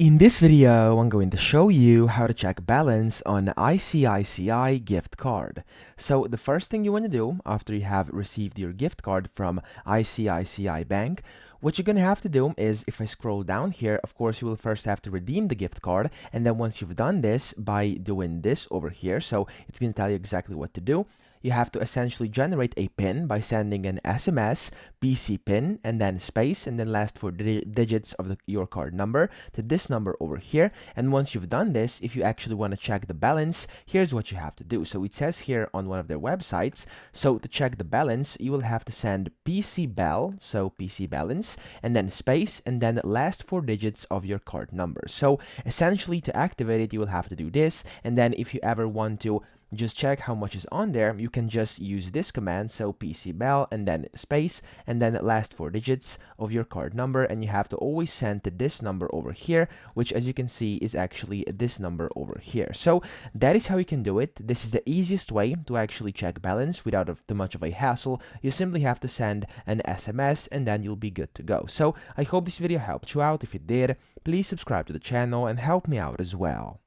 In this video, I'm going to show you how to check balance on ICICI gift card. So the first thing you want to do after you have received your gift card from ICICI Bank, what you're going to have to do is, if I scroll down here, of course, you will first have to redeem the gift card. And then once you've done this by doing this over here, so it's going to tell you exactly what to do. You have to essentially generate a PIN by sending an SMS, PC PIN, and then space, and then last four digits of your card number to this number over here. And once you've done this, if you actually want to check the balance, here's what you have to do. So it says here on one of their websites, so to check the balance, you will have to send PC bell, so PC balance, and then space, and then last four digits of your card number. So essentially to activate it, you will have to do this. And then if you ever want to just check how much is on there, you can just use this command, so PC bell and then space and then last four digits of your card number, and you have to always send to this number over here, which as you can see is actually this number over here. So that is how you can do it. This is the easiest way to actually check balance without too much of a hassle. You simply have to send an SMS and then you'll be good to go. So I hope this video helped you out. If it did, please subscribe to the channel and help me out as well.